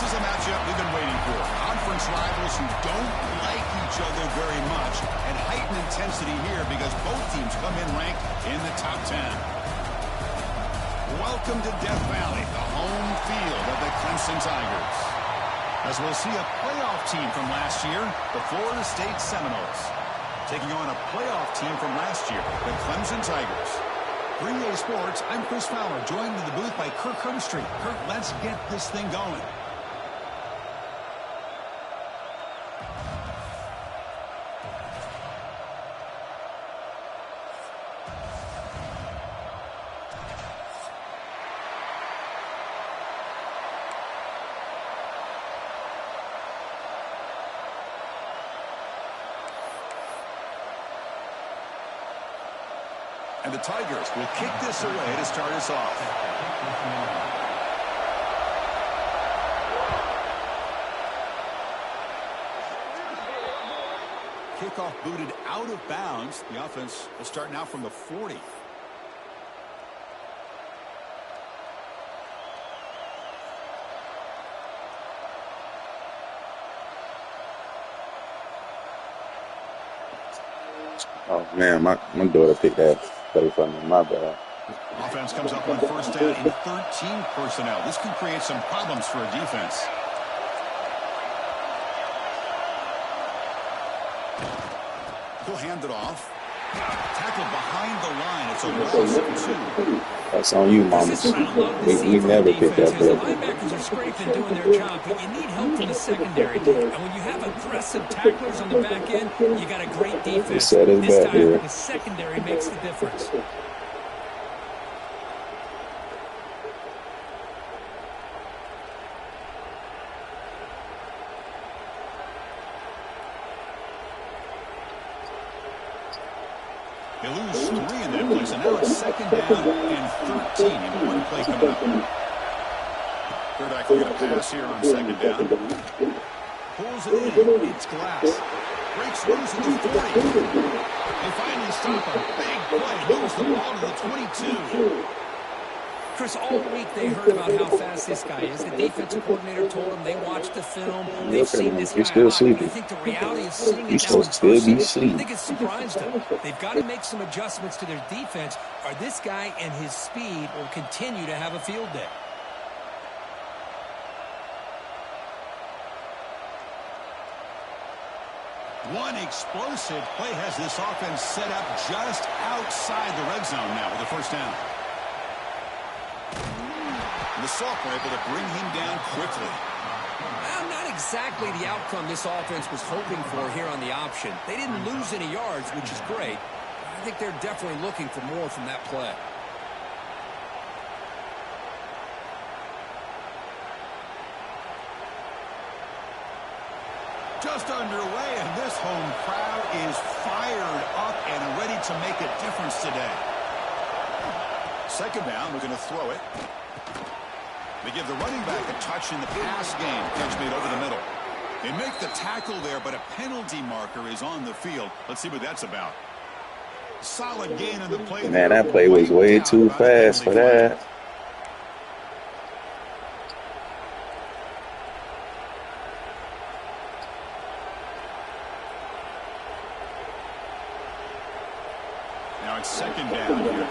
This is a matchup we've been waiting for. Conference rivals who don't like each other very much, and heightened intensity here because both teams come in ranked in the top 10. Welcome to Death Valley, the home field of the Clemson Tigers. As we'll see a playoff team from last year, the Florida State Seminoles, taking on a playoff team from last year, the Clemson Tigers. For EA Sports, I'm Chris Fowler, joined in the booth by Kirk Herbstreit. Kirk, let's get this thing going. And the Tigers will kick this away to start us off. Kickoff booted out of bounds. The offense will start now from the 40. Oh, man, my daughter picked that play for me. My bad. Offense comes up on first down in 13 personnel. This can create some problems for a defense. He'll hand it off. Tackled behind the line. It's a loss of 2. That's on you, Mama. We never picked that play. The linebackers are scraping, doing their job, but you need help from the secondary. And when you have aggressive tacklers on the back end, you got a great defense. This time, the secondary makes the difference. They lose 3 in that play, so now it's second down and 13. And one play coming up. Quarterback will get a pass here on second down. Pulls it in. It's Glass. Breaks loose at the 40. They finally stop a big play. Moves the ball to the 22. Chris, all week they heard about how fast this guy is. The defensive coordinator told them they watched the film. They've seen this guy a lot. I think the reality is seeing it now in person. I think it's surprised them. They've got to make some adjustments to their defense, or this guy and his speed will continue to have a field day. One explosive play has this offense set up just outside the red zone now with a first down. And the sophomore able to bring him down quickly. Well, not exactly the outcome this offense was hoping for here on the option. They didn't lose any yards, which is great. I think they're definitely looking for more from that play. Just underway, and this home crowd is fired up and ready to make a difference today. Second down, we're going to throw it. They give the running back a touch in the pass game. Catch made over the middle. They make the tackle there, but a penalty marker is on the field. Let's see what that's about. Solid gain on the play. Man, that play was way too fast for that. Now it's second down here.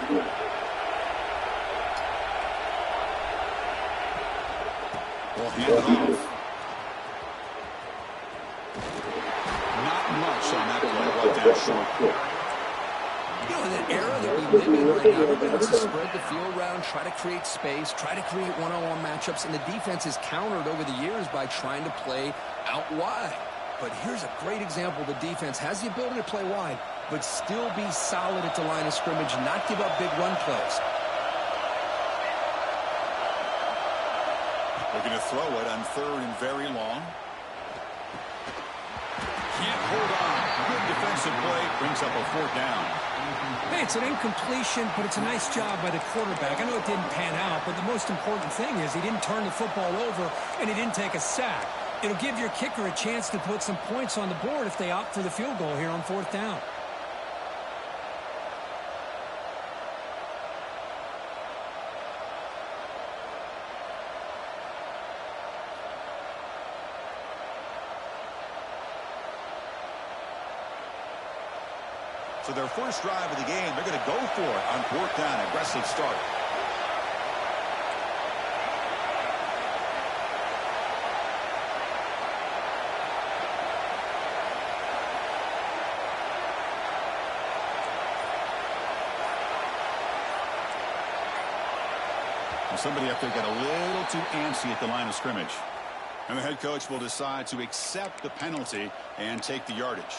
We'll hand it off. Not much on that play. Brought down short. You know, in that era that we live in right now, everybody wants to spread the field around, try to create space, try to create one-on-one matchups, and the defense is countered over the years by trying to play out wide. But here's a great example. The defense has the ability to play wide, but still be solid at the line of scrimmage, not give up big run plays. Looking to throw it on third and very long. Can't hold on. Good defensive play. Brings up a fourth down. Hey, it's an incompletion, but it's a nice job by the quarterback. I know it didn't pan out, but the most important thing is he didn't turn the football over and he didn't take a sack. It'll give your kicker a chance to put some points on the board if they opt for the field goal here on fourth down. So their first drive of the game, they're going to go for it on 4th down. Aggressive start. Somebody up there got a little too antsy at the line of scrimmage. And the head coach will decide to accept the penalty and take the yardage.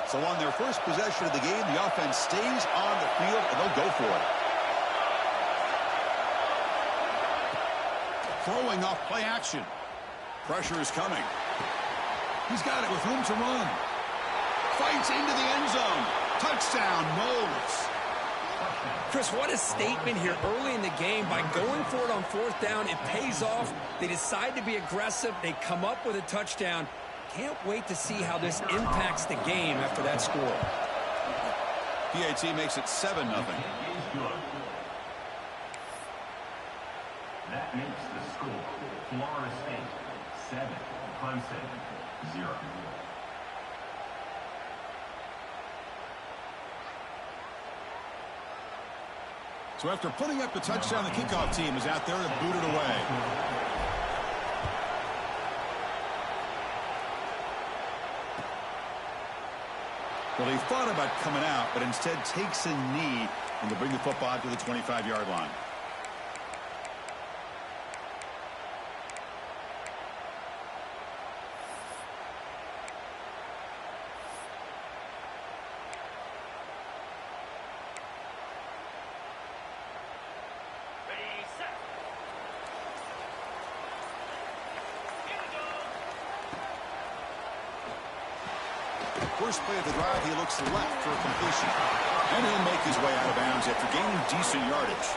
So on their first possession of the game, the offense stays on the field and they'll go for it. Throwing off play action. Pressure is coming. He's got it with room to run. Fights into the end zone. Touchdown, Moles. Chris, what a statement here early in the game. By going for it on 4th down, it pays off. They decide to be aggressive. They come up with a touchdown. Can't wait to see how this impacts the game after that score. PAT makes it 7-0. That makes the score Florida State 7, Clemson 0. So after putting up the touchdown, the kickoff team is out there to boot it away. Well, he thought about coming out, but instead takes a knee and to bring the football to the 25-yard line. First play of the drive, he looks left for a completion. And he'll make his way out of bounds after gaining decent yardage.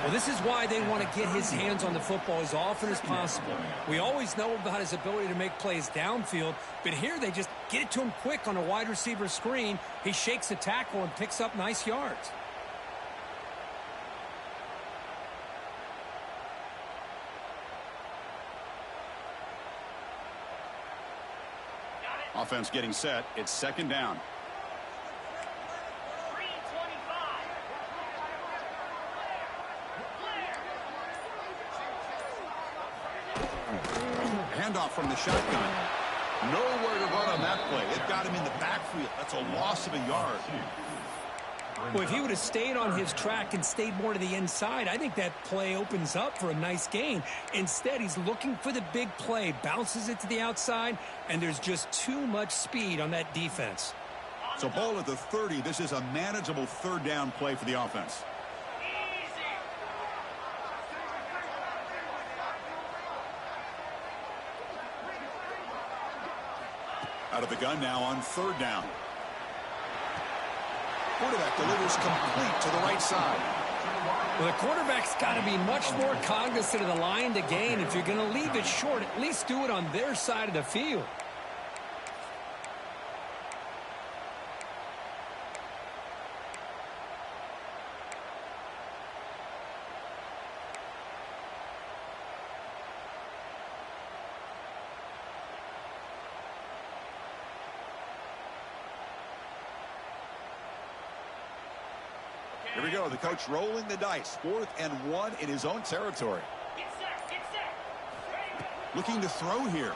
Well, this is why they want to get his hands on the football as often as possible. We always know about his ability to make plays downfield, but here they just get it to him quick on a wide receiver screen. He shakes the tackle and picks up nice yards. Offense getting set. It's 2nd down. Handoff from the shotgun. Nowhere to run on that play. It got him in the backfield. That's a loss of a yard. Well, if he would have stayed on his track and stayed more to the inside, I think that play opens up for a nice gain. Instead, he's looking for the big play, bounces it to the outside, and there's just too much speed on that defense. So ball at the 30. This is a manageable 3rd down play for the offense. Out of the gun now on 3rd down. Quarterback delivers complete to the right side. Well, the quarterback's got to be much more cognizant of the line to gain. If you're going to leave it short, at least do it on their side of the field. Here we go. The coach rolling the dice. 4th and 1 in his own territory. Get set. Looking to throw here.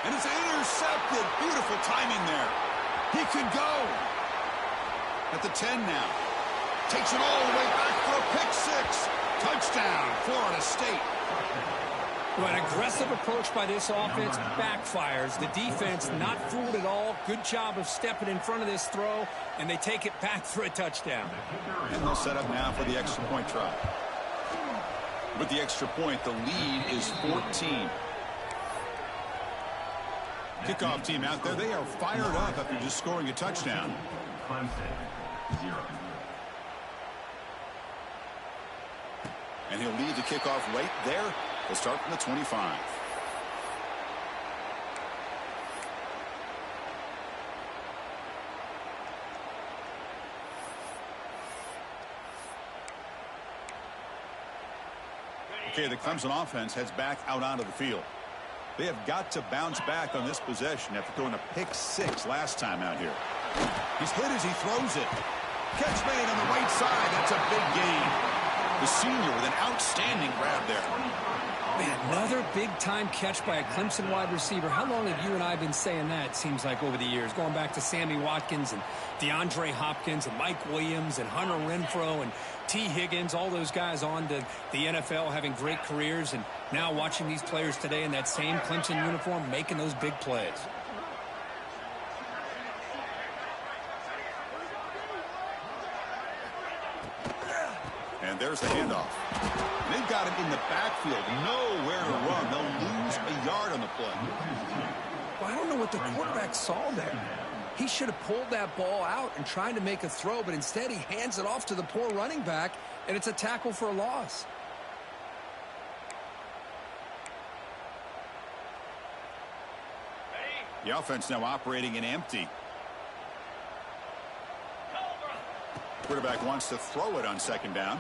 And it's intercepted. Beautiful timing there. He could go. At the 10 now. Takes it all the way back for a pick 6. Touchdown, Florida State. Well, an aggressive approach by this offense backfires. The defense not fooled at all. Good job of stepping in front of this throw, and they take it back for a touchdown. And they'll set up now for the extra point try. With the extra point, the lead is 14. Kickoff team out there, they are fired up after just scoring a touchdown. Clemson 0. And he'll lead the kickoff right there. They'll start from the 25. Okay, the Clemson offense heads back out onto the field. They have got to bounce back on this possession after throwing a pick 6 last time out here. He's hit as he throws it. Catch made on the right side. That's a big gain. The senior with an outstanding grab there. Man, another big-time catch by a Clemson wide receiver. How long have you and I been saying that, it seems like, over the years? Going back to Sammy Watkins and DeAndre Hopkins and Mike Williams and Hunter Renfrow and T. Higgins, all those guys on to the NFL having great careers, and now watching these players today in that same Clemson uniform making those big plays. And there's the handoff. They've got him in the backfield, nowhere to run. They'll lose a yard on the play. Well, I don't know what the quarterback saw there. He should have pulled that ball out and tried to make a throw, but instead he hands it off to the poor running back, and it's a tackle for a loss. The offense now operating in empty. Quarterback wants to throw it on second down.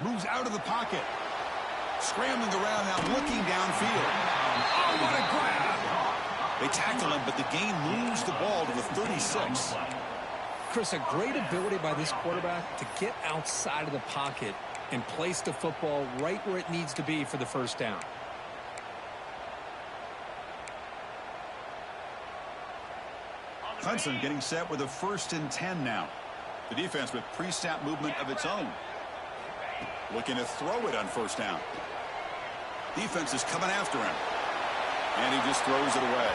Moves out of the pocket. Scrambling around now, looking downfield. Oh, what a grab! They tackle him, but the gain moves the ball to the 36. Chris, a great ability by this quarterback to get outside of the pocket and place the football right where it needs to be for the first down. Clemson getting set with a 1st and 10 now. The defense with pre-snap movement of its own. Looking to throw it on first down. Defense is coming after him. And he just throws it away.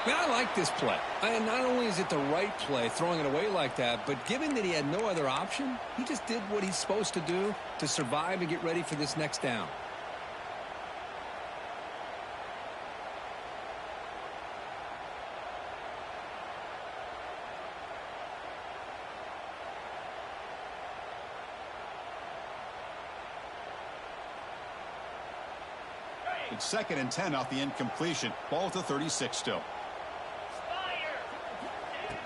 Man, I like this play. And not only is it the right play, throwing it away like that, but given that he had no other option, he just did what he's supposed to do to survive and get ready for this next down. It's 2nd and 10 off the incompletion. Ball at the 36 still.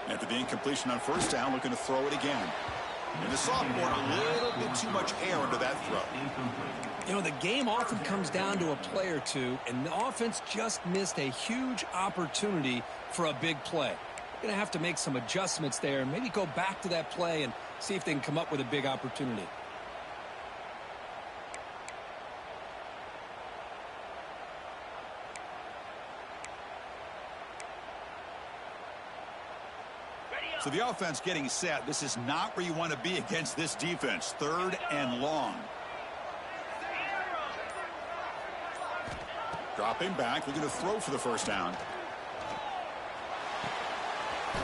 After the incompletion on first down, looking to throw it again. And the sophomore, a little bit too much air into that throw. You know, the game often comes down to a play or two, and the offense just missed a huge opportunity for a big play. They're going to have to make some adjustments there, and maybe go back to that play and see if they can come up with a big opportunity. So the offense getting set. This is not where you want to be against this defense. 3rd and long. Dropping back, looking to throw for the first down.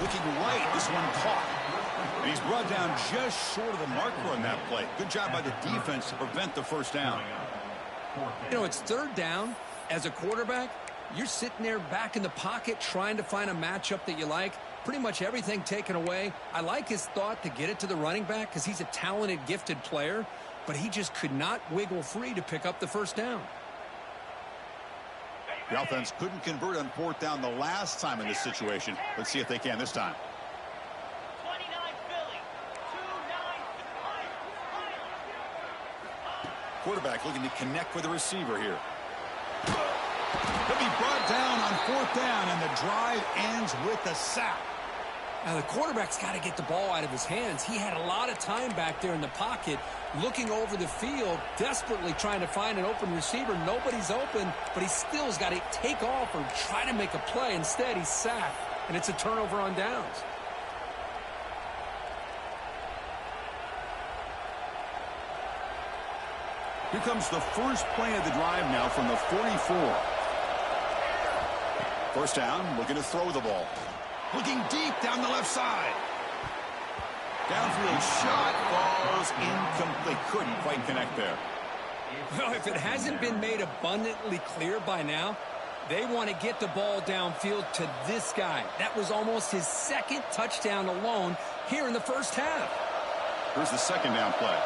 Looking right, this one caught. And he's brought down just short of the marker on that play. Good job by the defense to prevent the first down. You know, it's 3rd down. As a quarterback, you're sitting there back in the pocket trying to find a matchup that you like. Pretty much everything taken away. I like his thought to get it to the running back because he's a talented, gifted player, but he just could not wiggle free to pick up the first down. The offense couldn't convert on 4th down the last time in this situation. Let's see if they can this time. 29 Philly, 2-9. Quarterback looking to connect with the receiver here. He'll be brought down on 4th down, and the drive ends with a sack. Now, the quarterback's got to get the ball out of his hands. He had a lot of time back there in the pocket, looking over the field, desperately trying to find an open receiver. Nobody's open, but he still's got to take off or try to make a play. Instead, he's sacked, and it's a turnover on downs. Here comes the first play of the drive now from the 44. First down, looking to throw the ball. Looking deep down the left side. Downfield shot falls incomplete. Couldn't quite connect there. Well, if it hasn't been made abundantly clear by now, they want to get the ball downfield to this guy. That was almost his 2nd touchdown alone here in the first half. Here's the 2nd down play.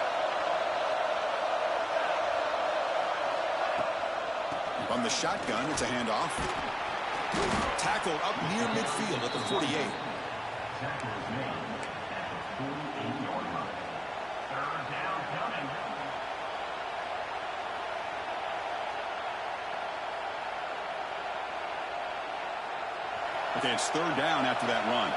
From the shotgun, it's a handoff. Tackle up near midfield at the 48. Tackle is made at the 48-yard line. 3rd down coming. Okay, it's third down after that run.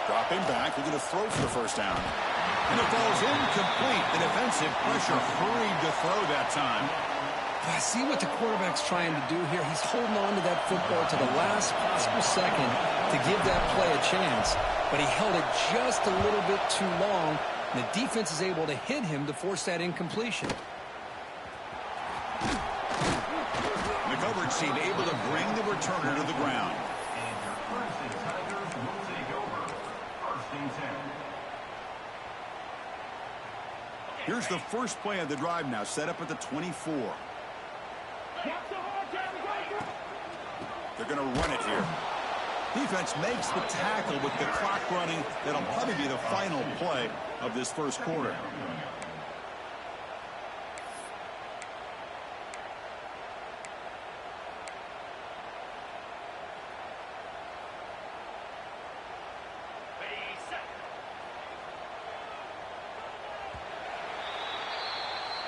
Dropping back, looking to throw for the first down. And it falls incomplete. The defensive pressure hurried to throw that time. I see what the quarterback's trying to do here. He's holding on to that football to the last possible second to give that play a chance. But he held it just a little bit too long. And the defense is able to hit him to force that incompletion. The coverage team able to bring the returner to the ground. And your Clemson Tigers will take over. First and 10. Here's the first play of the drive now, set up at the 24. They're going to run it here. Defense makes the tackle with the clock running. That'll probably be the final play of this first quarter.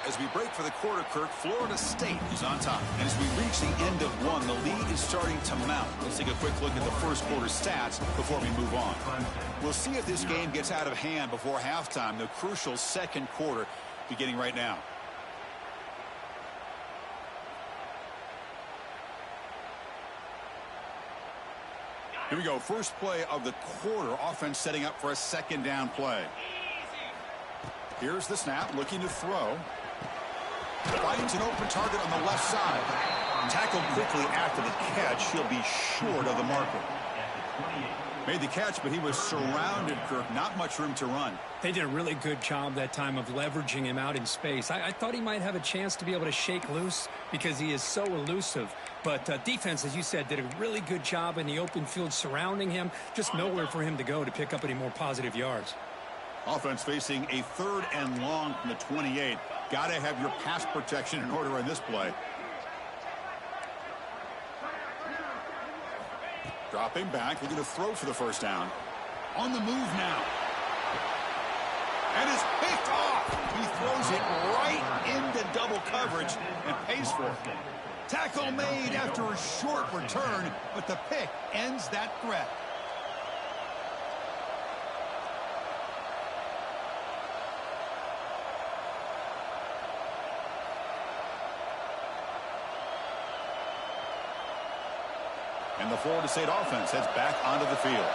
As we break for the quarter, Kirk, Florida State is on top. And as we reach the end of one, the lead is starting to mount. Let's take a quick look at the first quarter stats before we move on. We'll see if this game gets out of hand before halftime, the crucial second quarter beginning right now. Here we go. First play of the quarter. Offense setting up for a second down play. Here's the snap, looking to throw. Finds an open target on the left side. Tackled quickly after the catch. He'll be short of the marker. Made the catch, but he was surrounded, Kirk. Not much room to run. They did a really good job that time of leveraging him out in space. I thought he might have a chance to be able to shake loose because he is so elusive. But defense, as you said, did a really good job in the open field surrounding him. Just nowhere for him to go to pick up any more positive yards. Offense facing a third and long from the 28. Got to have your pass protection in order in this play. Dropping back, looking to throw for the first down. On the move now. And is picked off. He throws it right into double coverage and pays for it. Tackle made after a short return, but the pick ends that threat. And the Florida State offense heads back onto the field.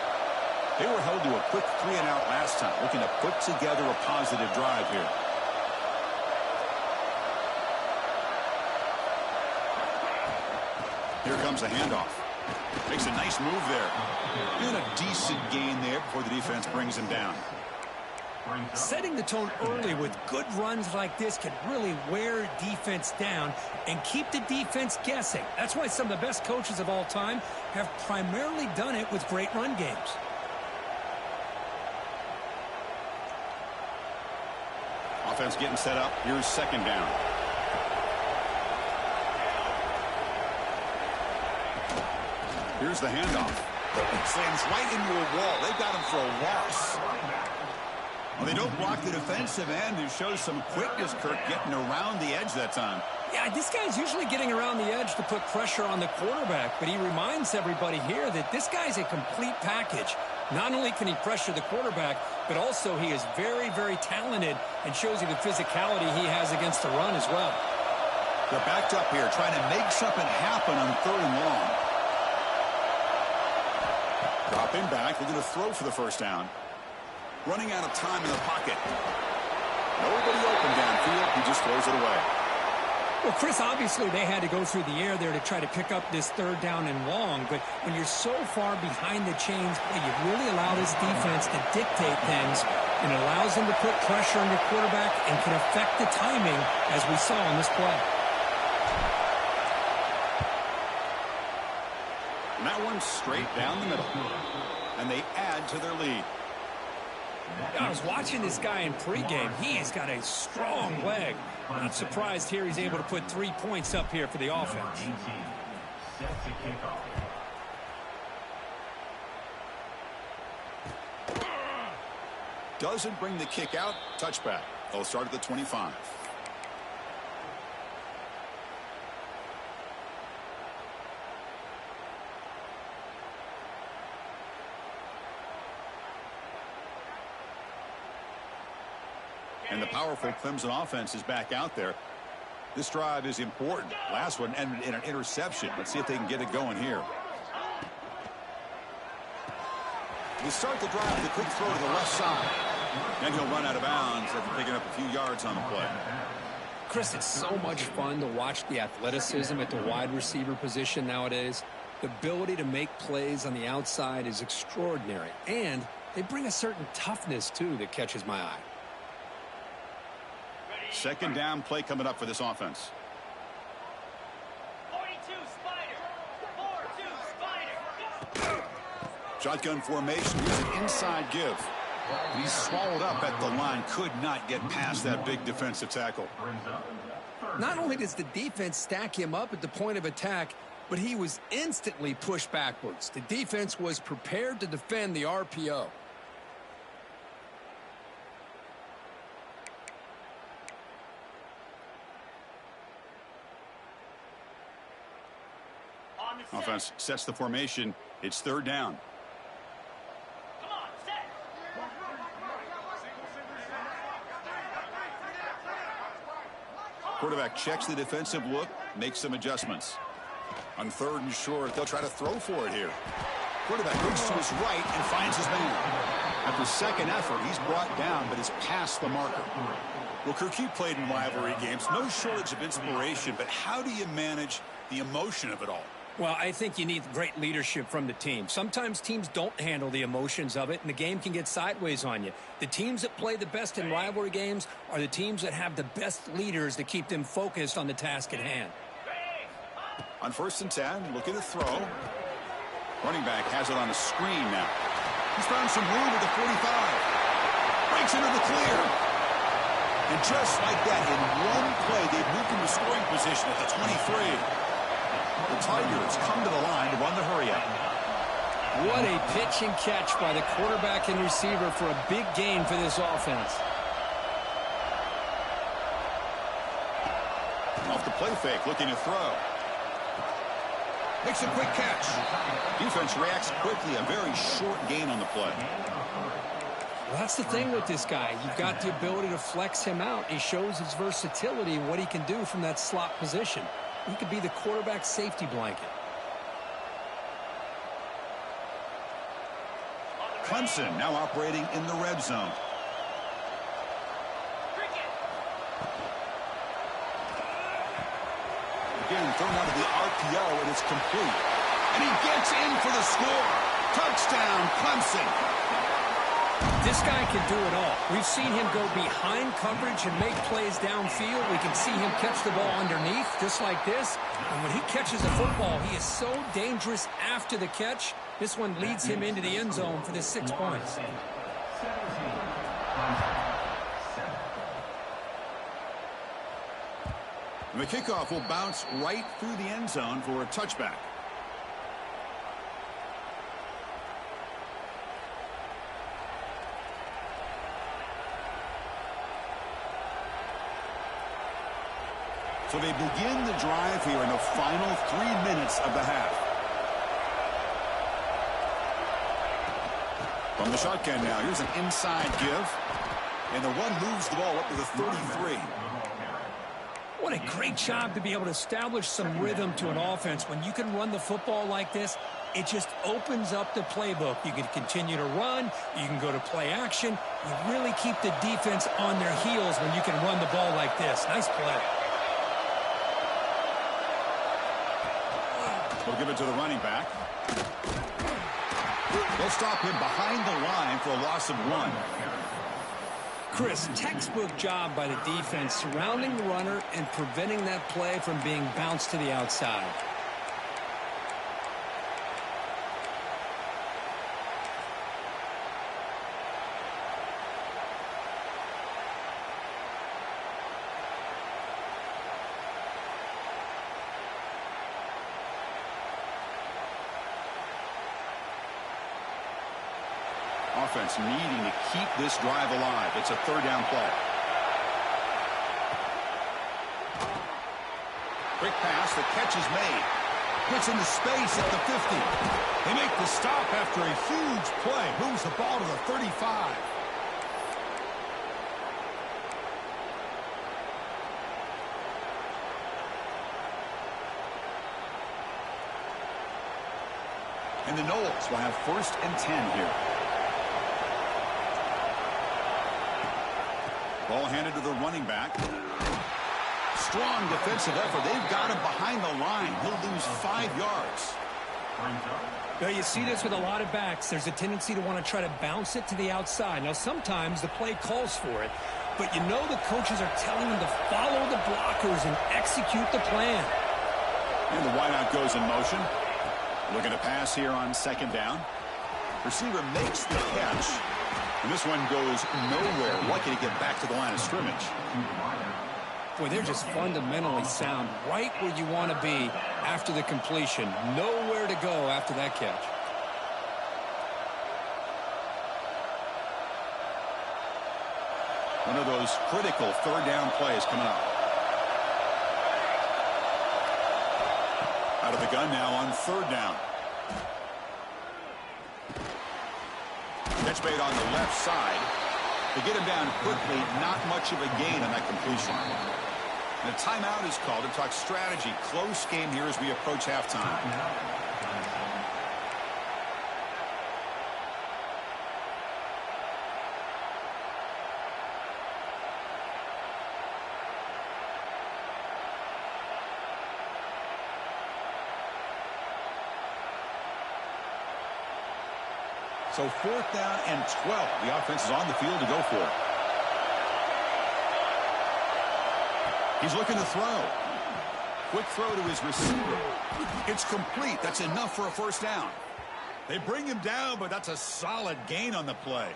They were held to a quick 3-and-out last time, looking to put together a positive drive here. Here comes a handoff. Makes a nice move there. And a decent gain there before the defense brings him down. Setting the tone early with good runs like this can really wear defense down and keep the defense guessing. That's why some of the best coaches of all time have primarily done it with great run games. Offense getting set up. Here's second down. Here's the handoff. Slams right into a wall. They've got him for a loss. Well, they don't block the defensive end, who shows some quickness, Kirk, getting around the edge that time. Yeah, this guy's usually getting around the edge to put pressure on the quarterback, but he reminds everybody here that this guy's a complete package. Not only can he pressure the quarterback, but also he is very, very talented and shows you the physicality he has against the run as well. They're backed up here, trying to make something happen on third and long. Dropping back, looking to throw for the first down. Running out of time in the pocket. Nobody open downfield. He just throws it away. Well, Chris, obviously they had to go through the air there to try to pick up this third down and long, but when you're so far behind the chains, you really allow this defense to dictate things, and it allows them to put pressure on your quarterback and can affect the timing, as we saw on this play. And that one's straight down the middle. And they add to their lead. I was watching this guy in pregame. He has got a strong leg. Not surprised here he's able to put 3 points up here for the offense. Set to kick off. Doesn't bring the kick out. Touchback. They'll start at the 25. And the powerful Clemson offense is back out there. This drive is important. Last one ended in an interception. Let's see if they can get it going here. They start the drive with a quick throw to the left side. Then he'll run out of bounds after picking up a few yards on the play. Chris, it's so much fun to watch the athleticism at the wide receiver position nowadays. The ability to make plays on the outside is extraordinary. And they bring a certain toughness, too, that catches my eye. Second down play coming up for this offense. 42 Spider. 4-2 Spider. Shotgun formation. Here's an inside give. He's swallowed up at the line. Could not get past that big defensive tackle. Not only does the defense stack him up at the point of attack, but he was instantly pushed backwards. The defense was prepared to defend the RPO. On the set. Offense sets the formation. It's third down. Come on, set. Quarterback checks the defensive look, makes some adjustments. On third and short, they'll try to throw for it here. Quarterback looks to his right and finds his man. After second effort, he's brought down, but is past the marker. Well, Kirk, you played in rivalry games. No shortage of inspiration, but how do you manage the emotion of it all? Well, I think you need great leadership from the team. Sometimes teams don't handle the emotions of it, and the game can get sideways on you. The teams that play the best in rivalry games are the teams that have the best leaders to keep them focused on the task at hand. On 1st and 10, looking to throw. Running back has it on a screen now. He's found some room at the 45. Breaks into the clear. And just like that, in one play, they've moved into scoring position at the 23. The Tigers come to the line to run the hurry-up. What a pitch and catch by the quarterback and receiver for a big gain for this offense. Off the play fake, looking to throw. Makes a quick catch. Defense reacts quickly, a very short gain on the play. Well, that's the thing with this guy. You've got the ability to flex him out. He shows his versatility and what he can do from that slot position. He could be the quarterback safety blanket. Clemson now operating in the red zone. Again, thrown out of the RPO, and it's complete. And he gets in for the score. Touchdown, Clemson. This guy can do it all. We've seen him go behind coverage and make plays downfield. We can see him catch the ball underneath, just like this. And when he catches a football, he is so dangerous after the catch. This one leads him into the end zone for the 6 points. And the kickoff will bounce right through the end zone for a touchback. So they begin the drive here in the final 3 minutes of the half. From the shotgun now, here's an inside give. And the one moves the ball up to the 33. What a great job to be able to establish some rhythm to an offense. When you can run the football like this, it just opens up the playbook. You can continue to run. You can go to play action. You really keep the defense on their heels when you can run the ball like this. Nice play. We'll give it to the running back. They'll stop him behind the line for a loss of 1. Chris, textbook job by the defense surrounding the runner and preventing that play from being bounced to the outside. Offense needing to keep this drive alive. It's a third down play. Quick pass, the catch is made. Gets into space at the 50. They make the stop after a huge play. Moves the ball to the 35. And the Noles will have 1st and 10 here. Ball handed to the running back. Strong defensive effort. They've got him behind the line. He'll lose 5 yards. Now, you see this with a lot of backs. There's a tendency to want to try to bounce it to the outside. Now, sometimes the play calls for it, but you know the coaches are telling them to follow the blockers and execute the plan. And the wideout goes in motion. Looking to pass here on 2nd down. Receiver makes the catch. And this one goes nowhere. Lucky to get back to the line of scrimmage. Boy, they're just fundamentally sound right where you want to be after the completion. Nowhere to go after that catch. One of those critical 3rd down plays coming up. Out of the gun now on 3rd down. Catch made on the left side. They get him down quickly. Not much of a gain on that completion. And a timeout is called to talk strategy. Close game here as we approach halftime. So 4th down and 12. The offense is on the field to go for it. He's looking to throw. Quick throw to his receiver. It's complete. That's enough for a 1st down. They bring him down, but that's a solid gain on the play.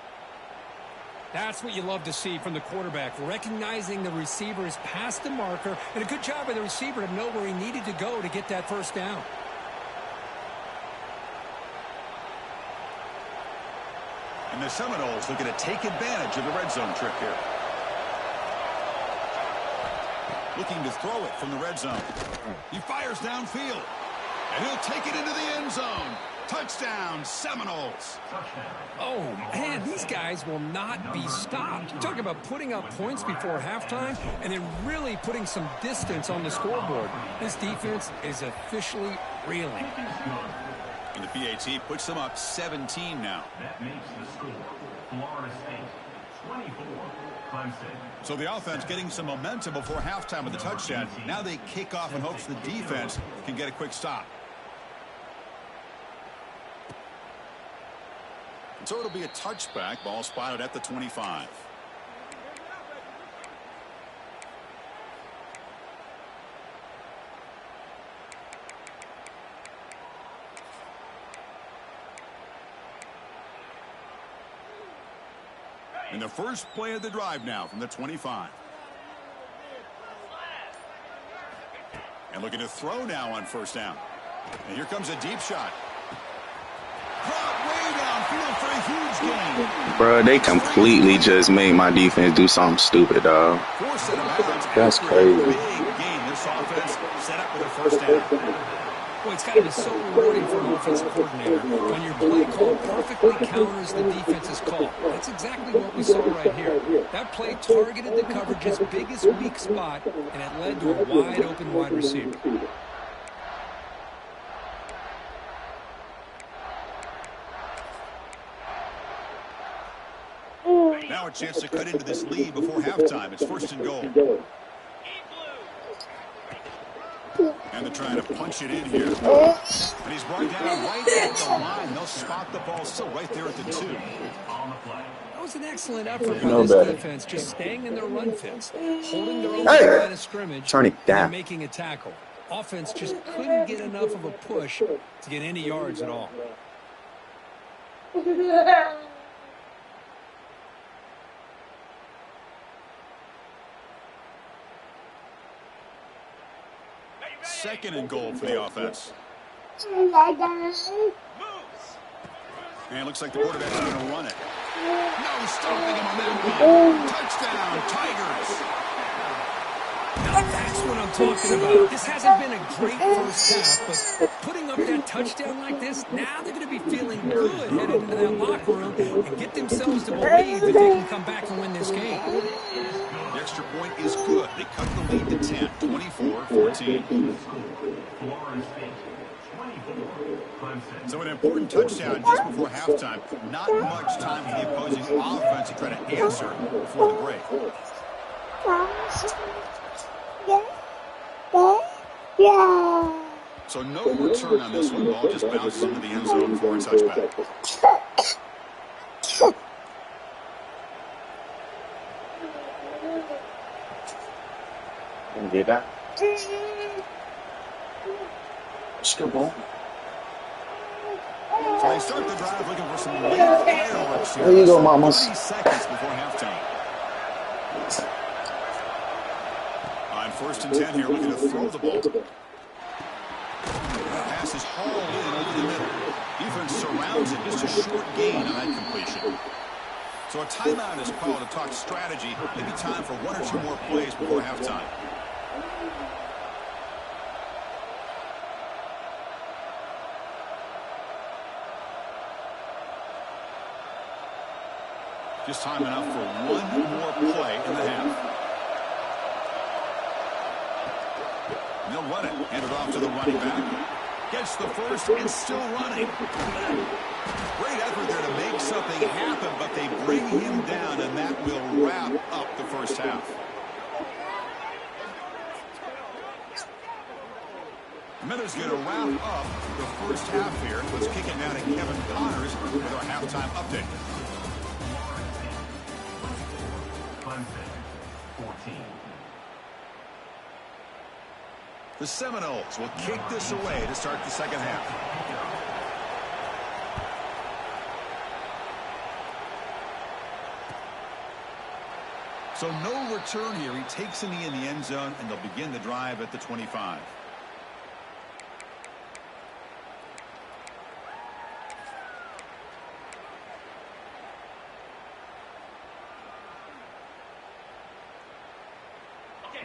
That's what you love to see from the quarterback, recognizing the receiver is past the marker, and a good job by the receiver to know where he needed to go to get that 1st down. And the Seminoles looking to take advantage of the red zone trip here. Looking to throw it from the red zone. He fires downfield. And he'll take it into the end zone. Touchdown, Seminoles. Oh, man, these guys will not be stopped. Talk about putting up points before halftime and then really putting some distance on the scoreboard. This defense is officially reeling. And the PAT puts them up 17 now. That makes the score Florida State 24, Clemson. So the offense getting some momentum before halftime with the touchdown. Now they kick off in hopes the defense can get a quick stop. And so it'll be a touchback. Ball spotted at the 25. And the first play of the drive now from the 25. And looking to throw now on 1st down. And here comes a deep shot. Brought way downfield for a huge gain. Bro, they completely just made my defense do something stupid, dog. That's crazy. Big game. This offense set up with a 1st down. Boy, it's got to be so rewarding for an offensive coordinator when your play call perfectly counters the defense's call. That's exactly what we saw right here. That play targeted the coverage's biggest weak spot, and it led to a wide-open wide receiver. Now a chance to cut into this lead before halftime. It's 1st and goal. And they're trying to punch it in here. And he's brought down right at the line. They'll spot the ball still right there at the 2. That was an excellent effort by this defense, just staying in their run fits, holding their own line of scrimmage, and making a tackle. Offense just couldn't get enough of a push to get any yards at all. Second and goal for the offense. And it looks like the quarterback's going to run it. No stopping him on that one. Touchdown, Tigers. Now that's what I'm talking about. This hasn't been a great first half, but putting up that touchdown like this, now they're going to be feeling good headed into that locker room and get themselves to believe that they can come back and win this game. The extra point is good. They cut the lead to 10, 24-14. Clemson. So an important touchdown just before halftime. Not much time for the opposing offense to try to answer before the break. So no return on this one. Ball just bounces into the end zone for a touchback. Get that. Let's go, ball. So they start the drive looking for some late fireworks here. There you go, mamas. 30 seconds before halftime. On 1st and 10 here, looking to throw the ball. Pass is hauled in over the middle. Defense surrounds it. Just a short gain on that completion. So a timeout is called to talk strategy. Maybe time for 1 or 2 more plays before halftime. Just time enough for 1 more play in the half. And they'll run it. Hand it off to the running back. Gets the first and still running. Great effort there to make something happen, but they bring him down, and that will wrap up the first half. Miller's going to wrap up the first half here. Let's kick it now to Kevin Connors with our halftime update. Clemson, 14. The Seminoles will kick this away to start the second half. So no return here. He takes a knee in the end zone, and they'll begin the drive at the 25.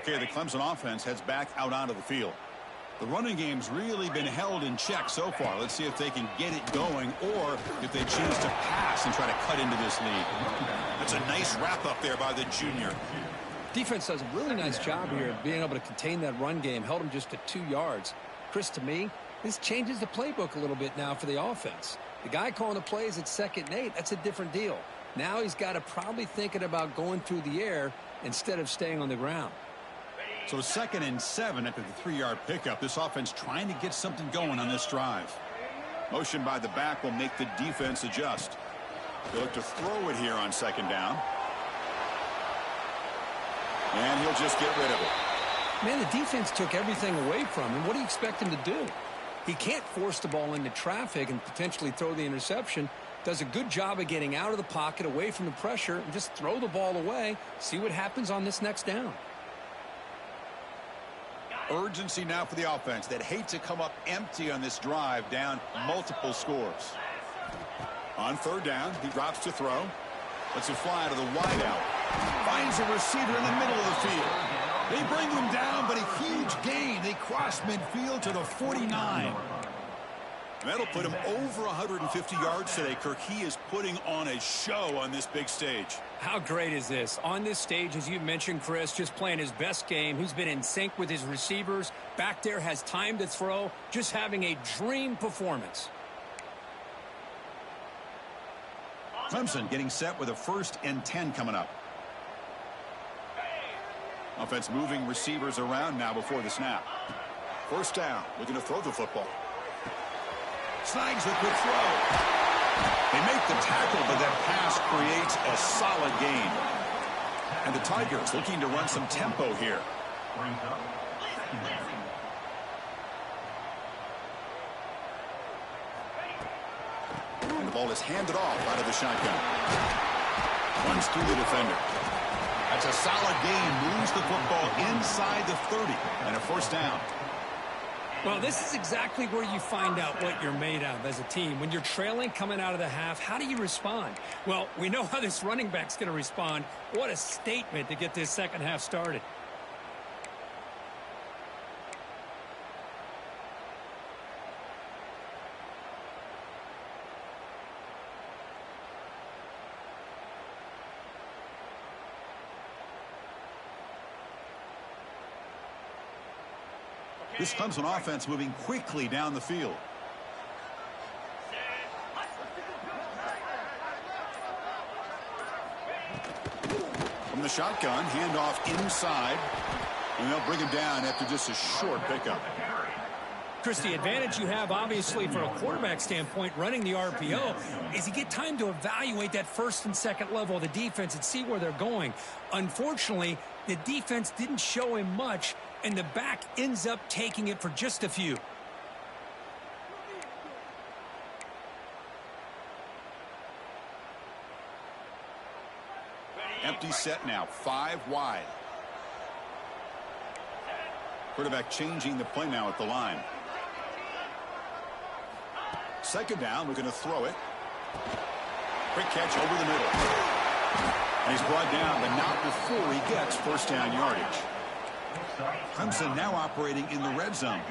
Okay, the Clemson offense heads back out onto the field. The running game's really been held in check so far. Let's see if they can get it going or if they choose to pass and try to cut into this lead. That's a nice wrap up there by the junior. Defense does a really nice job here of being able to contain that run game. Held him just to 2 yards. Chris, to me, this changes the playbook a little bit now for the offense. The guy calling the plays at 2nd and 8, that's a different deal. Now he's got to probably thinking about going through the air instead of staying on the ground. So 2nd and 7 after the 3-yard pickup. This offense trying to get something going on this drive. Motion by the back will make the defense adjust. They look to throw it here on 2nd down. And he'll just get rid of it. Man, the defense took everything away from him. What do you expect him to do? He can't force the ball into traffic and potentially throw the interception. Does a good job of getting out of the pocket, away from the pressure, and just throw the ball away. See what happens on this next down. Urgency now for the offense that hate to come up empty on this drive, down multiple scores. On 3rd down, he drops to throw. Lets it fly to the wideout. Finds a receiver in the middle of the field. They bring him down, but a huge gain. They cross midfield to the 49. That'll put him over 150 yards today, Kirk. He is putting on a show on this big stage. How great is this? On this stage, as you mentioned, Chris, just playing his best game. He's been in sync with his receivers. Back there, has time to throw. Just having a dream performance. Clemson getting set with a 1st and 10 coming up. Offense moving receivers around now before the snap. 1st down, looking to throw the football. Snags the quick throw. They make the tackle, but that pass creates a solid gain. And the Tigers looking to run some tempo here. And the ball is handed off out of the shotgun. Runs through the defender. That's a solid gain. Moves the football inside the 30. And a 1st down. Well, this is exactly where you find out what you're made of as a team. When you're trailing coming out of the half, how do you respond? Well, we know how this running back's going to respond. What a statement to get this second half started. This Clemson offense moving quickly down the field. the shotgun, handoff inside, and they'll bring him down after just a short pickup. Chris, the advantage you have, obviously, from a quarterback standpoint, running the RPO, is you get time to evaluate that first and second level of the defense and see where they're going. Unfortunately, the defense didn't show him much, and the back ends up taking it for just a few. Empty set now, 5 wide. Quarterback changing the play now at the line. Second down, looking to throw it. Quick catch over the middle. And he's brought down, but not before he gets first down yardage. Clemson now operating in the red zone.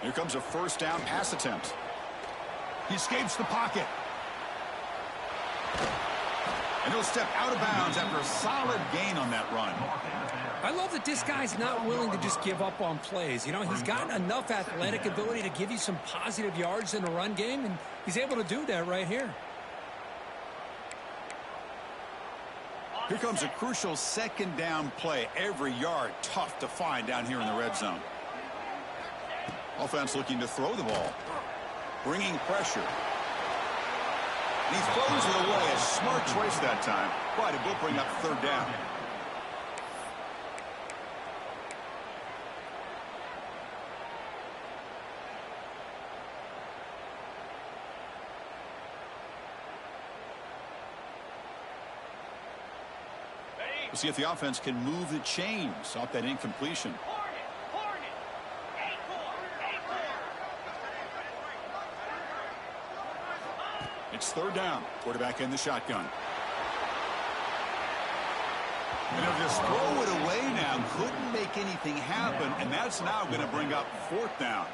Here comes a first down pass attempt. He escapes the pocket. And he'll step out of bounds after a solid gain on that run. I love that this guy's not willing to just give up on plays. You know, he's got enough athletic ability to give you some positive yards in the run game, and he's able to do that right here. Here comes a crucial second down play. Every yard tough to find down here in the red zone. Offense looking to throw the ball. Bringing pressure. And he throws it away. A smart choice that time. But it will bring up third down. We'll see if the offense can move the chains off that incompletion. It's third down. Quarterback in the shotgun. And he'll just throw it away now. Couldn't make anything happen, and that's now going to bring up fourth down.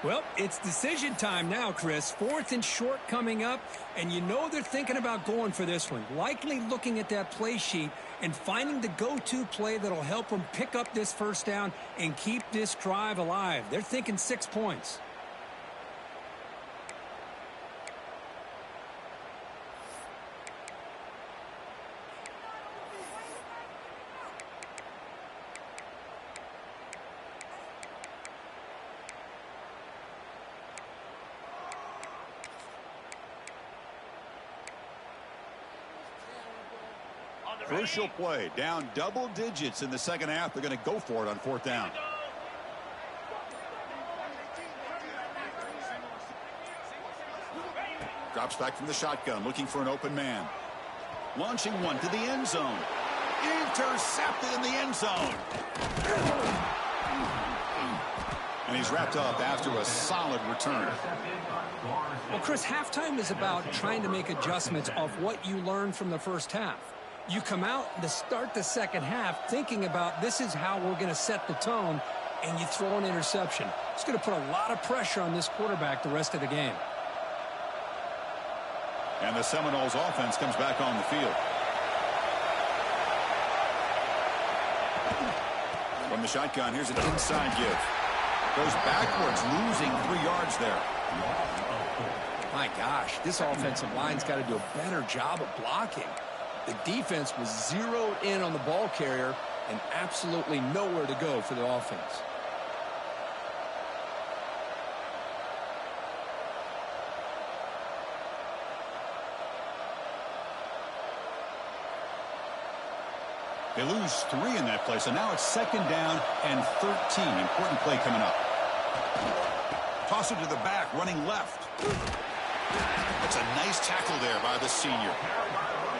Well, it's decision time now, Chris. Fourth and short coming up, and you know they're thinking about going for this one. Likely looking at that play sheet and finding the go-to play that'll help them pick up this first down and keep this drive alive. They're thinking 6 points. Crucial play. Down double digits in the second half. They're going to go for it on fourth down. Drops back from the shotgun, looking for an open man. Launching one to the end zone. Intercepted in the end zone. And he's wrapped up after a solid return. Well, Chris, halftime is about trying to make adjustments off what you learned from the first half. You come out to start the second half thinking about this is how we're going to set the tone, and you throw an interception. It's going to put a lot of pressure on this quarterback the rest of the game. And the Seminoles offense comes back on the field. From the shotgun, here's an inside give. Goes backwards, losing 3 yards there. My gosh, this offensive line's got to do a better job of blocking. The defense was zeroed in on the ball carrier and absolutely nowhere to go for the offense. They lose 3 in that play, so now it's second down and 13. Important play coming up. Toss it to the back, running left. That's a nice tackle there by the senior.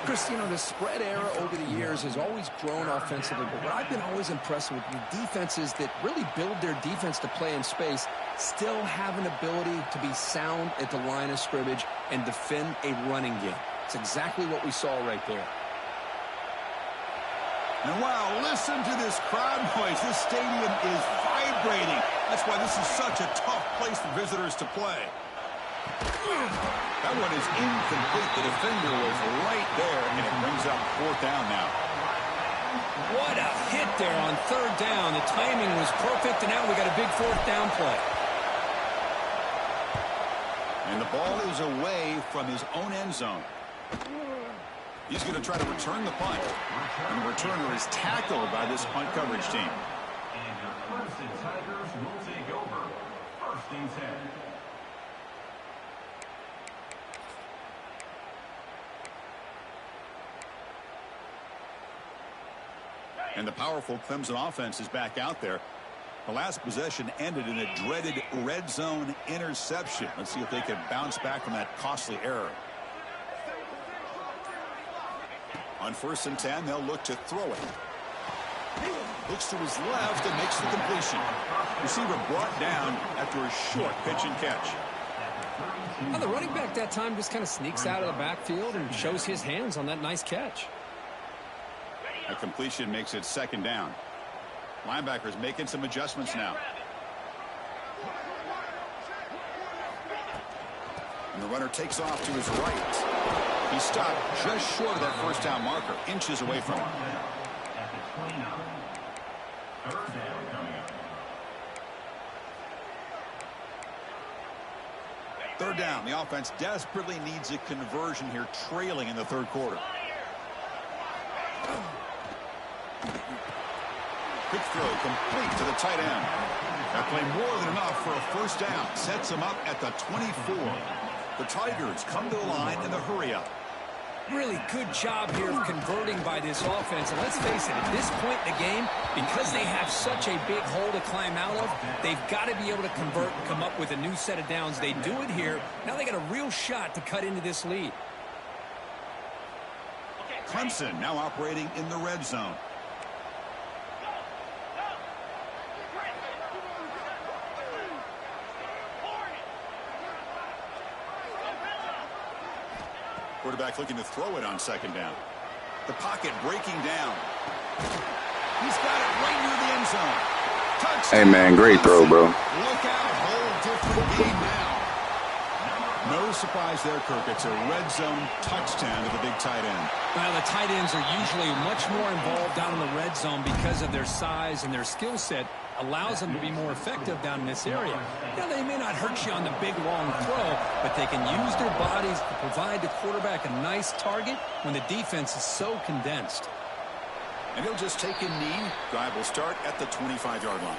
Chris, you know, the spread era over the years has always grown offensively, but what I've been always impressed with defenses that really build their defense to play in space still have an ability to be sound at the line of scrimmage and defend a running game. It's exactly what we saw right there. And wow, listen to this crowd noise. This stadium is vibrating. That's why this is such a tough place for visitors to play. That one is incomplete. The defender was right there, and it brings up fourth down now. What a hit there on third down. The timing was perfect, and now we got a big fourth down play. And the ball is away from his own end zone. He's going to try to return the punt. And the returner is tackled by this punt coverage team. And your Clemson Tigers will take over. 1st and 10. And the powerful Clemson offense is back out there. The last possession ended in a dreaded red zone interception. Let's see if they can bounce back from that costly error. On 1st and 10, they'll look to throw it. Looks to his left and makes the completion. Receiver brought down after a short pitch and catch. Now, the running back that time just kind of sneaks out of the backfield and shows his hands on that nice catch. A completion makes it 2nd down. Linebackers making some adjustments now. And the runner takes off to his right. He stopped just short of that 1st down marker, inches away from him. At the 29. 3rd down coming up. 3rd down. The offense desperately needs a conversion here, trailing in the 3rd quarter. Quick throw complete to the tight end. That play more than enough for a 1st down. Sets him up at the 24. The Tigers come to the line in the hurry-up. Really good job here of converting by this offense. And let's face it, at this point in the game, because they have such a big hole to climb out of, they've got to be able to convert and come up with a new set of downs. They do it here. Now they got a real shot to cut into this lead. Clemson now operating in the red zone. Quarterback looking to throw it on 2nd down. The pocket breaking down. He's got it right near the end zone. Touchdown. Hey, man, great throw, bro. Look out, whole different game now. No surprise there, Kirk. It's a red zone touchdown to the big tight end. Well, the tight ends are usually much more involved down in the red zone because of their size, and their skill set allows them to be more effective down in this area. Now, they may not hurt you on the big, long throw, but they can use their bodies to provide the quarterback a nice target when the defense is so condensed. And he'll just take a knee. Drive will start at the 25-yard line.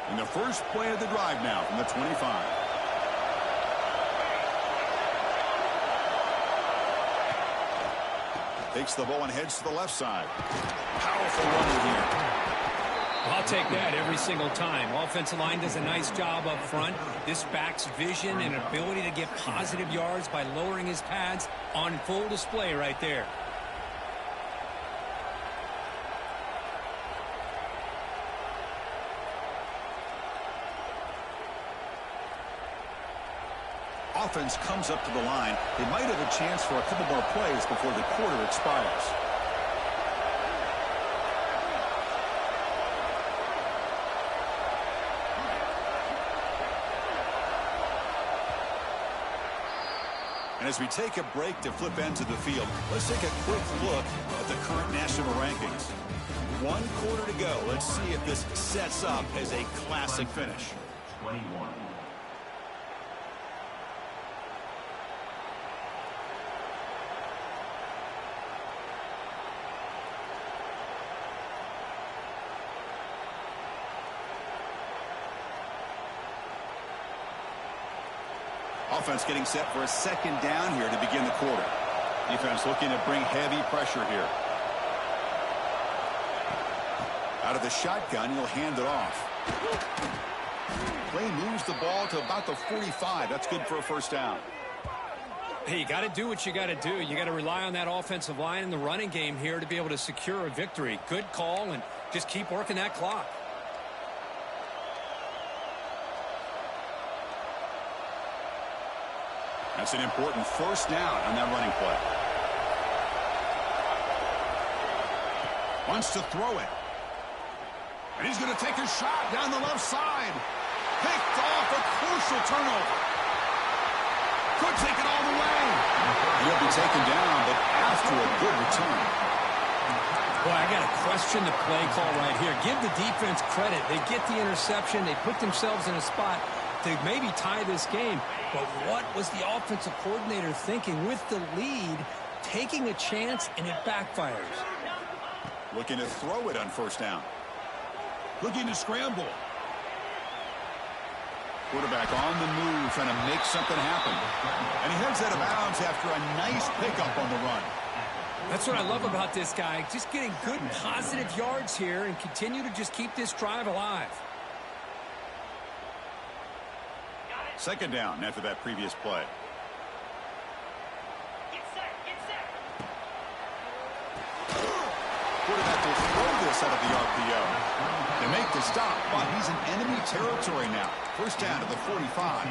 And the first play of the drive now from the 25. Takes the ball and heads to the left side. Powerful runner here. I'll take that every single time. Offensive line does a nice job up front. This back's vision and ability to get positive yards by lowering his pads on full display right there. Offense comes up to the line. They might have a chance for a couple more plays before the quarter expires. And as we take a break to flip ends of the field, let's take a quick look at the current national rankings. 1 quarter to go. Let's see if this sets up as a classic finish. 21. Offense getting set for a 2nd down here to begin the quarter. Defense looking to bring heavy pressure here. Out of the shotgun, he'll hand it off. Play moves the ball to about the 45. That's good for a 1st down. Hey, you got to do what you got to do. You got to rely on that offensive line in the running game here to be able to secure a victory. Good call, and just keep working that clock. That's an important 1st down on that running play. Wants to throw it. And he's going to take a shot down the left side. Picked off, a crucial turnover. Could take it all the way. He'll be taken down, but after a good return. Boy, I got to question the play call right here. Give the defense credit. They get the interception. They put themselves in a spot to maybe tie this game. But what was the offensive coordinator thinking with the lead, taking a chance, and it backfires? Looking to throw it on first down. Looking to scramble. Quarterback on the move, trying to make something happen. And he heads out of bounds after a nice pickup on the run. That's what I love about this guy. Just getting good, positive yards here and continue to just keep this drive alive. Second down after that previous play. Get set, get set. Quarterback will throw this out of the RPO. They make the stop, but he's in enemy territory now. First down to the 45.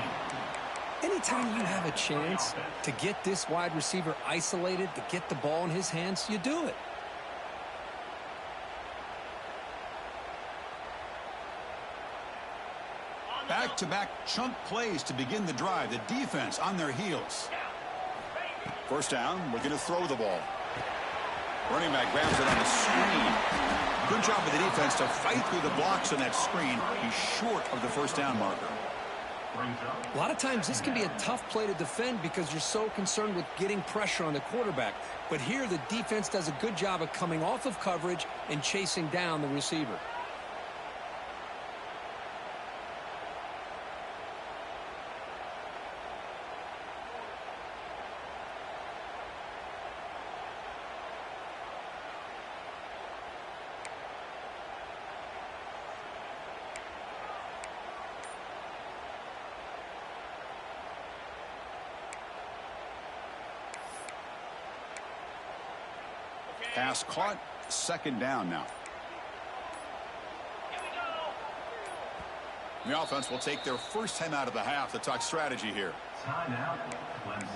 Anytime you have a chance to get this wide receiver isolated, to get the ball in his hands, you do it. Back-to-back chunk plays to begin the drive. The defense on their heels. First down, looking to throw the ball. Running back grabs it on the screen. Good job of the defense to fight through the blocks on that screen. He's short of the first down marker. A lot of times this can be a tough play to defend because you're so concerned with getting pressure on the quarterback. But here the defense does a good job of coming off of coverage and chasing down the receiver. Pass caught. Second down now. Here we go. The offense will take their first time out of the half to talk strategy here. Timeout, Clemson.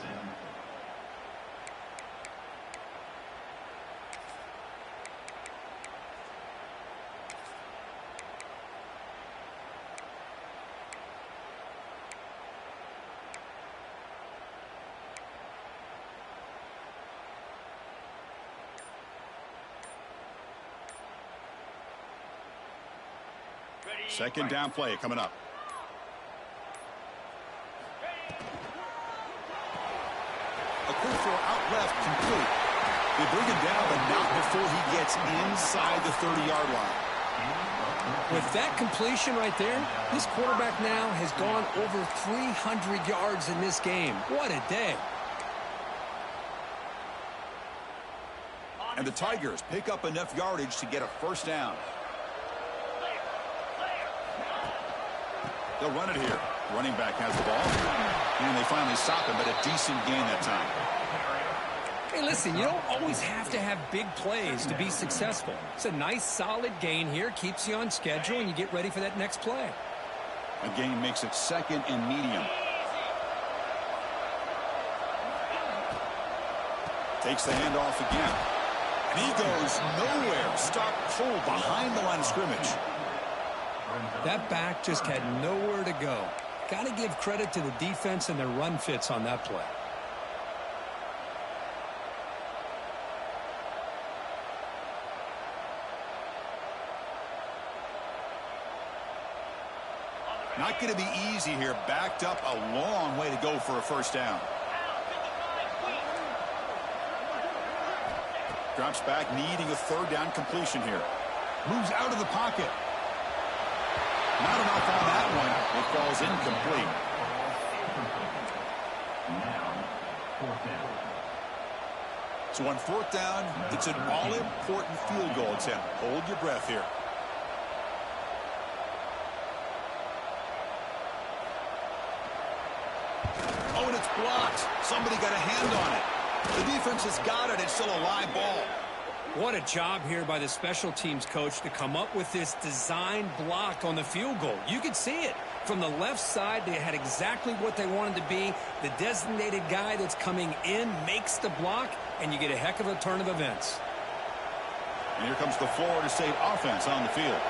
Second down play coming up. A quick throw out left, complete. They bring him down, but not before he gets inside the 30-yard line. With that completion right there, this quarterback now has gone over 300 yards in this game. What a day. And the Tigers pick up enough yardage to get a first down. They'll run it here. Running back has the ball. And they finally stop him, but a decent gain that time. Hey, listen, you don't always have to have big plays to be successful. It's a nice, solid gain here. Keeps you on schedule, and you get ready for that next play. A gain makes it second and medium. Takes the handoff again. And he goes nowhere. Stop cold behind the line of scrimmage. That back just had nowhere to go. Got to give credit to the defense and their run fits on that play. Not going to be easy here. Backed up a long way to go for a first down. Drops back, needing a third down completion here. Moves out of the pocket. Not enough on that one. It falls incomplete. Now, fourth down. So on fourth down, it's an all-important field goal attempt. Hold your breath here. Oh, and it's blocked. Somebody got a hand on it. The defense has got it. It's still a live ball. What a job here by the special teams coach to come up with this design block on the field goal. You could see it. From the left side, they had exactly what they wanted to be. The designated guy that's coming in makes the block, and you get a heck of a turn of events. And here comes the Florida State offense on the field.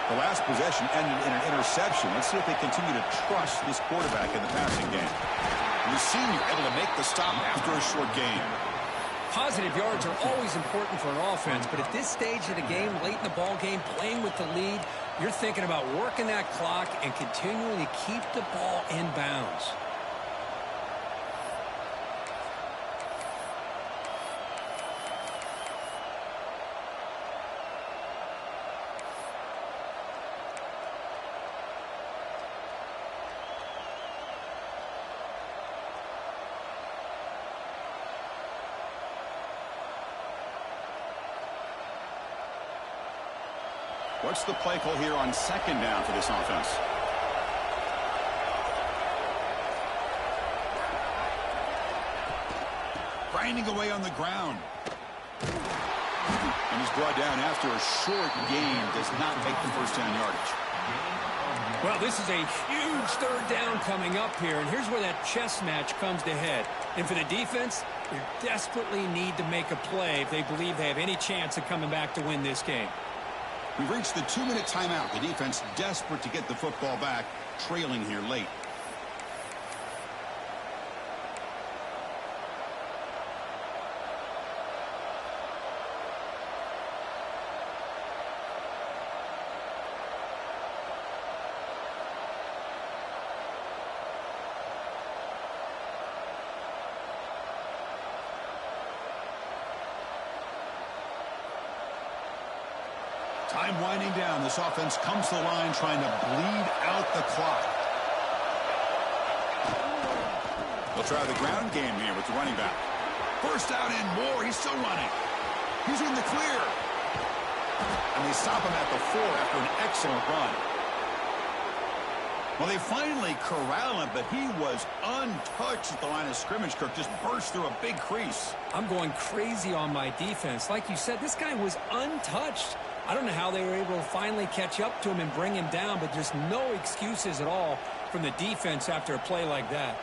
The last possession ended in an interception. Let's see if they continue to trust this quarterback in the passing game. The senior able to make the stop after a short gain. Positive yards are always important for an offense, but at this stage of the game, late in the ball game, playing with the lead, you're thinking about working that clock and continuing to keep the ball in bounds. What's the play call here on second down for this offense? Grinding away on the ground. And he's brought down after a short gain. Does not make the first down yardage. Well, this is a huge third down coming up here, and here's where that chess match comes to head. And for the defense, they desperately need to make a play if they believe they have any chance of coming back to win this game. We've reached the 2-minute timeout. The defense desperate to get the football back, trailing here late. Time winding down. This offense comes to the line trying to bleed out the clock. They'll try the ground game here with the running back. First out and more. He's still running. He's in the clear. And they stop him at the 4 after an excellent run. Well, they finally corral him, but he was untouched at the line of scrimmage. Kirk just burst through a big crease. I'm going crazy on my defense. Like you said, this guy was untouched. I don't know how they were able to finally catch up to him and bring him down, but there's no excuses at all from the defense after a play like that.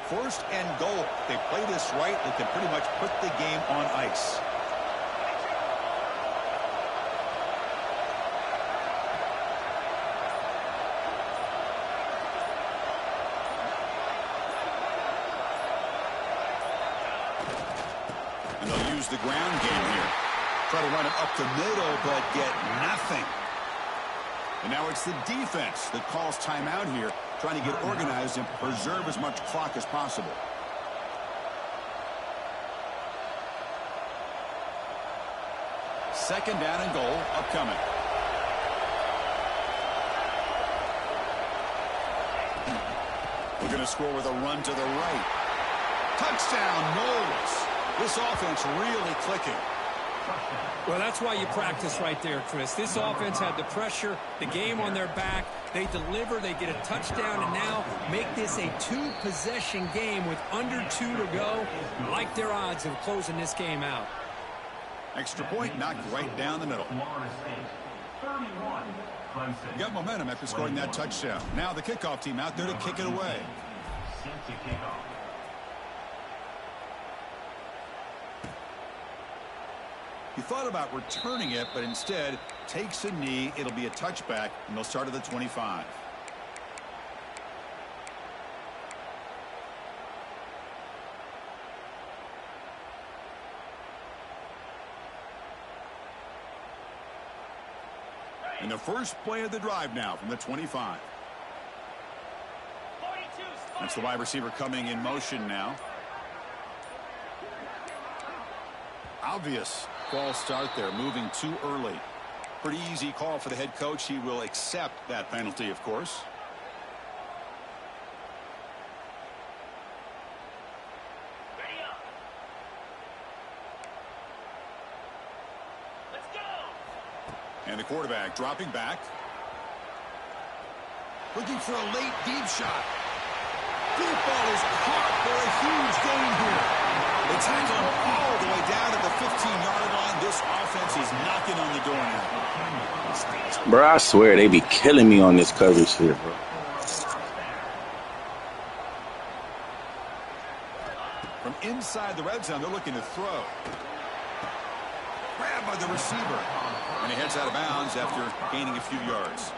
First and goal. They play this right, they can pretty much put the game on ice. And they'll use the ground game here. Try to run it up the middle, but get nothing. And now it's the defense that calls timeout here, trying to get organized and preserve as much clock as possible. Second down and goal upcoming. We're going to score with a run to the right. Touchdown, Knowles. This offense really clicking. Well, that's why you practice right there, Chris. This offense had the pressure, the game on their back. They deliver, they get a touchdown, and now make this a 2-possession game with under 2 to go. Like their odds of closing this game out. Extra point knocked right down the middle. Got momentum after scoring that touchdown. Now the kickoff team out there to kick it away. He thought about returning it, but instead takes a knee. It'll be a touchback, and they'll start at the 25. And the first play of the drive now from the 25. That's the wide receiver coming in motion now. Obvious false start there, moving too early. Pretty easy call for the head coach. He will accept that penalty, of course. Ready up. Let's go. And the quarterback dropping back. Looking for a late deep shot. Deep ball is caught for a huge gain here. They tackle him all the way down to the 15-yard line. This offense is knocking on the door now. Bro, I swear they be killing me on this coverage here, bro. From inside the red zone. They're looking to throw. Grabbed by the receiver. And he heads out of bounds after gaining a few yards.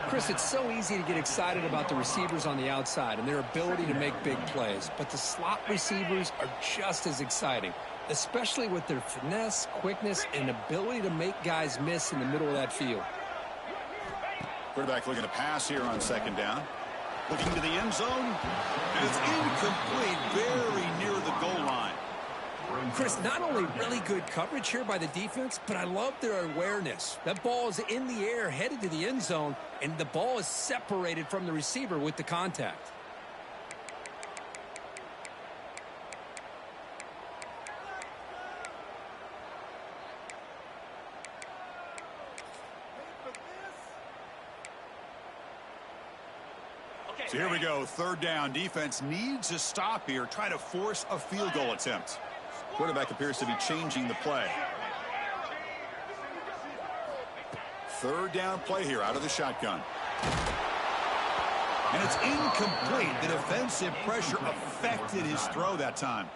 Chris, it's so easy to get excited about the receivers on the outside and their ability to make big plays. But the slot receivers are just as exciting, especially with their finesse, quickness, and ability to make guys miss in the middle of that field. Quarterback looking to pass here on second down. Looking to the end zone. And it's incomplete, very near the goal line. Chris, not only really good coverage here by the defense, but I love their awareness. That ball is in the air, headed to the end zone, and the ball is separated from the receiver with the contact. So here we go, third down. Defense needs a stop here, try to force a field goal attempt. Quarterback appears to be changing the play. Third down play here out of the shotgun. And it's incomplete. The defensive pressure affected his throw that time.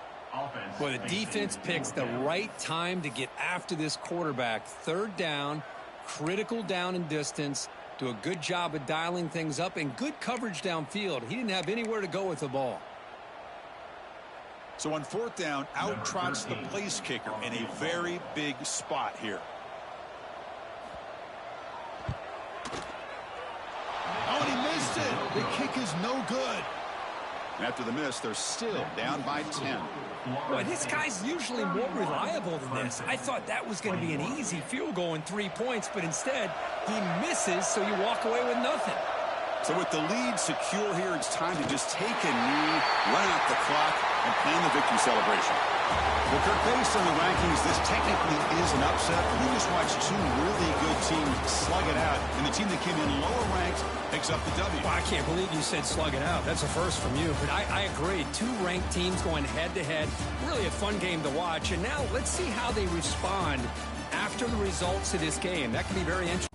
Well, the defense picks the right time to get after this quarterback. Third down, critical down and distance. Do a good job of dialing things up and good coverage downfield. He didn't have anywhere to go with the ball. So on fourth down, out trots the place kicker in a very big spot here. Oh, and he missed it. The kick is no good. And after the miss, they're still down by 10. Well, this guy's usually more reliable than this. I thought that was going to be an easy field goal in 3 points, but instead he misses, so you walk away with nothing. So with the lead secure here, it's time to just take a knee, run out the clock, and plan the victory celebration. Well, Kirk, based on the rankings, this technically is an upset. We just watched two really good teams slug it out, and the team that came in lower ranked picks up the W. Well, I can't believe you said slug it out. That's a first from you. But I agree. Two ranked teams going head-to-head. Really a fun game to watch. And now let's see how they respond after the results of this game. That can be very interesting.